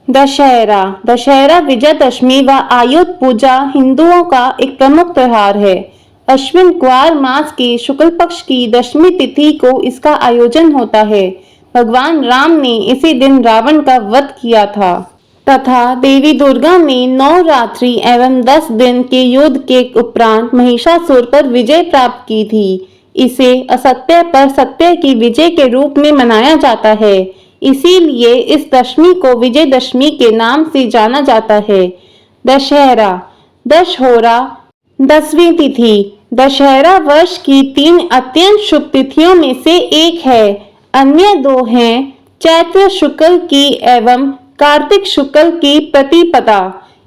दशहरा दशहरा विजयदशमी व आयुध पूजा हिंदुओं का एक प्रमुख त्योहार है। अश्विन कुमार मास की शुक्ल पक्ष की दशमी तिथि को इसका आयोजन होता है। भगवान राम ने इसी दिन रावण का वध किया था तथा देवी दुर्गा ने 9 रात्रि एवं 10 दिन के युद्ध के उपरांत महिषासुर पर विजय प्राप्त की थी। इसे असत्य पर सत्य की विजय के रूप में मनाया जाता है। इसीलिए इस दशमी को विजयदशमी के नाम से जाना जाता है। दशहरा दशहोरा 10वीं तिथि दशहरा वर्ष की 3 अत्यंत शुभ तिथियों में से एक है। अन्य 2 हैं चैत्र शुक्ल की एवं कार्तिक शुक्ल की प्रतिपदा।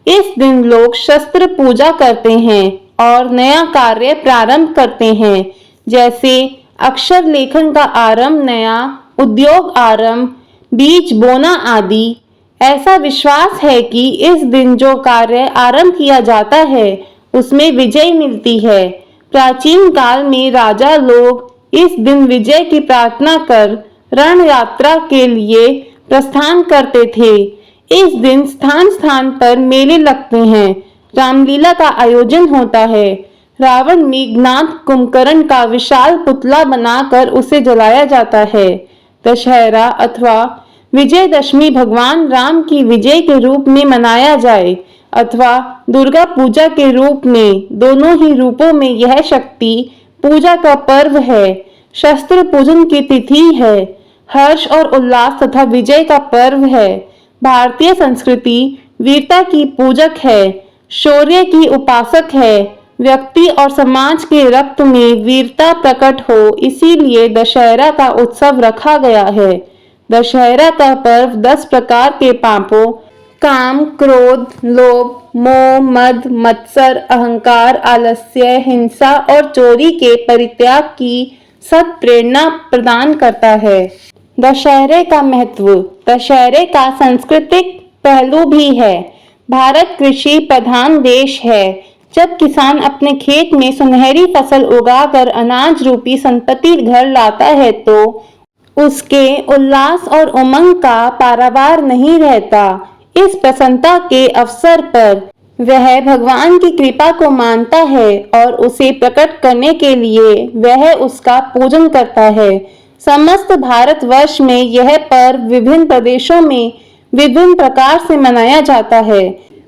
इस दिन लोग शस्त्र पूजा करते हैं और नया कार्य प्रारंभ करते हैं, जैसे अक्षर लेखन का आरंभ, नया उद्योग आरंभ, बीज बोना आदि। ऐसा विश्वास है कि इस दिन जो कार्य आरंभ किया जाता है उसमें विजय मिलती है। प्राचीन काल में राजा लोग इस दिन विजय की प्रार्थना कर रण यात्रा के लिए प्रस्थान करते थे। इस दिन स्थान स्थान पर मेले लगते हैं, रामलीला का आयोजन होता है। रावण मेघनाथ कुंभकर्ण का विशाल पुतला बनाकर उसे जलाया जाता है। दशहरा अथवा विजयदशमी भगवान राम की विजय के रूप में मनाया जाए अथवा दुर्गा पूजा के रूप में, दोनों ही रूपों में यह शक्ति पूजा का पर्व है। शस्त्र पूजन की तिथि है। हर्ष और उल्लास तथा विजय का पर्व है। भारतीय संस्कृति वीरता की पूजक है, शौर्य की उपासक है। व्यक्ति और समाज के रक्त में वीरता प्रकट हो, इसीलिए दशहरा का उत्सव रखा गया है। दशहरा का पर्व 10 प्रकार के पापों काम, क्रोध, लोभ, मोह, मद, मत्सर, अहंकार, आलस्य, हिंसा और चोरी के परित्याग की सत प्रेरणा प्रदान करता है। दशहरे का महत्व दशहरे का सांस्कृतिक पहलू भी है। भारत कृषि प्रधान देश है। जब किसान अपने खेत में सुनहरी फसल उगाकर अनाज रूपी संपत्ति घर लाता है तो उसके उल्लास और उमंग का पारावार नहीं रहता। इस प्रसन्नता के अवसर पर वह भगवान की कृपा को मानता है और उसे प्रकट करने के लिए वह उसका पूजन करता है। समस्त भारतवर्ष में यह पर्व विभिन्न प्रदेशों में विभिन्न प्रकार से मनाया जाता है।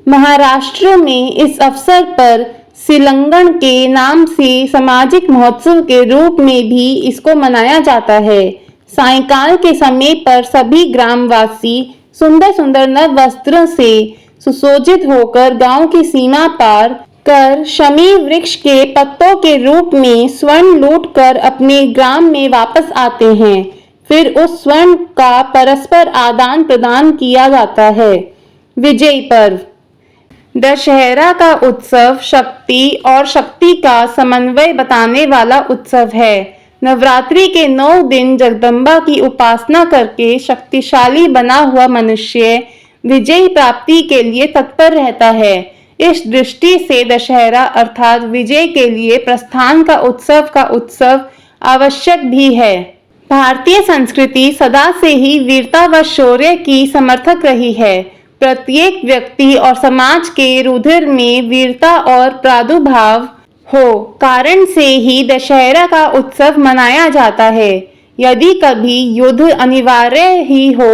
महाराष्ट्र में इस अवसर पर सिलंगण के नाम से सामाजिक महोत्सव के रूप में भी इसको मनाया जाता है। सायंकाल के समय पर सभी ग्रामवासी सुंदर सुंदर नव वस्त्रों से सुसज्जित होकर गांव की सीमा पार कर शमी वृक्ष के पत्तों के रूप में स्वर्ण लूटकर अपने ग्राम में वापस आते हैं। फिर उस स्वर्ण का परस्पर आदान प्रदान किया जाता है। विजय पर्व दशहरा का उत्सव शक्ति और शक्ति का समन्वय बताने वाला उत्सव है। नवरात्रि के 9 दिन जगदम्बा की उपासना करके शक्तिशाली बना हुआ मनुष्य विजय प्राप्ति के लिए तत्पर रहता है। इस दृष्टि से दशहरा अर्थात विजय के लिए प्रस्थान का उत्सव आवश्यक भी है। भारतीय संस्कृति सदा से ही वीरता व शौर्य की समर्थक रही है। प्रत्येक व्यक्ति और समाज के रुधिर में वीरता और प्रादुर्भाव हो कारण से ही दशहरा का उत्सव मनाया जाता है। यदि कभी युद्ध अनिवार्य ही हो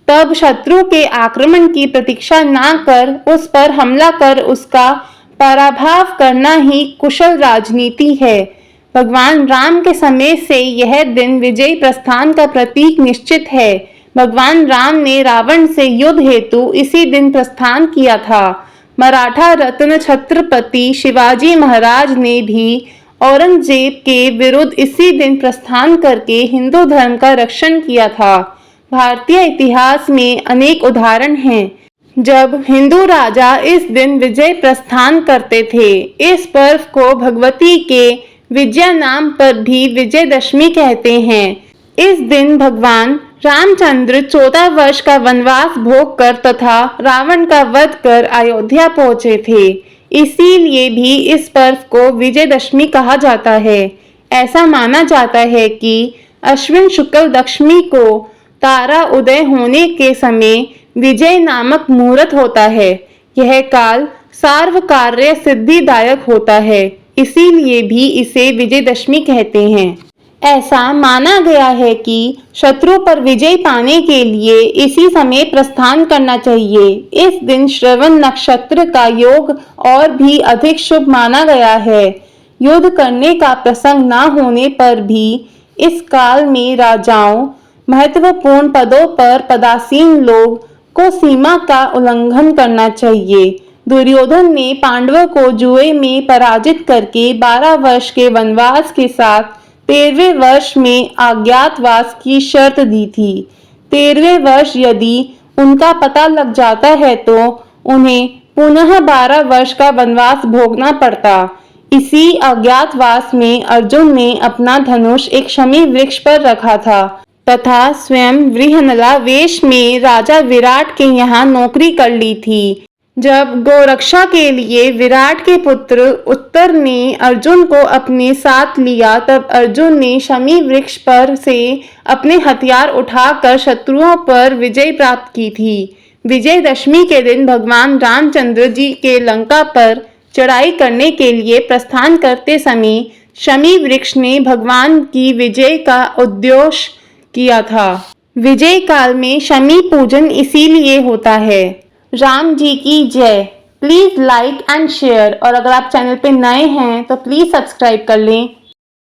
तब शत्रु के आक्रमण की प्रतीक्षा ना कर उस पर हमला कर उसका पराभव करना ही कुशल राजनीति है। भगवान राम के समय से यह दिन विजय प्रस्थान का प्रतीक निश्चित है। भगवान राम ने रावण से युद्ध हेतु इसी दिन प्रस्थान किया था। मराठा रत्न छत्रपति शिवाजी महाराज ने भी औरंगजेब के विरुद्ध इसी दिन प्रस्थान करके हिंदू धर्म का रक्षण किया था। भारतीय इतिहास में अनेक उदाहरण हैं जब हिंदू राजा इस दिन विजय प्रस्थान करते थे। इस पर्व को भगवती के विजया नाम पर भी विजयदशमी कहते हैं। इस दिन भगवान रामचंद्र 14 वर्ष का वनवास भोग कर तथा रावण का वध कर अयोध्या पहुंचे थे। इसीलिए भी इस पर्व को विजयदशमी कहा जाता है। ऐसा माना जाता है कि अश्विन शुक्ल दशमी को तारा उदय होने के समय विजय नामक मुहूर्त होता है। यह काल सर्व कार्य सिद्धिदायक होता है, इसीलिए भी इसे विजयदशमी कहते हैं। ऐसा माना गया है कि शत्रु पर विजय पाने के लिए इसी समय प्रस्थान करना चाहिए। इस दिन श्रवण नक्षत्र का योग और भी अधिक शुभ माना गया है। युद्ध करने का प्रसंग न होने पर भी इस काल में राजाओं, महत्वपूर्ण पदों पर पदासीन लोग को सीमा का उल्लंघन करना चाहिए। दुर्योधन ने पांडवों को जुए में पराजित करके 12 वर्ष के वनवास के साथ 13वें वर्ष में अज्ञातवास की शर्त दी थी। 13वें वर्ष यदि उनका पता लग जाता है तो उन्हें पुनः 12 वर्ष का वनवास भोगना पड़ता। इसी अज्ञातवास में अर्जुन ने अपना धनुष एक शमी वृक्ष पर रखा था तथा स्वयं वृहनला वेश में राजा विराट के यहाँ नौकरी कर ली थी। जब गोरक्षा के लिए विराट के पुत्र उत्तर ने अर्जुन को अपने साथ लिया, तब अर्जुन ने शमी वृक्ष पर से अपने हथियार उठाकर शत्रुओं पर विजय प्राप्त की थी। विजयदशमी के दिन भगवान रामचंद्र जी के लंका पर चढ़ाई करने के लिए प्रस्थान करते समय शमी वृक्ष ने भगवान की विजय का उद्घोष किया था। विजय काल में शमी पूजन इसीलिए होता है। राम जी की जय। प्लीज लाइक एंड शेयर, और अगर आप चैनल पे नए हैं तो प्लीज सब्सक्राइब कर लें।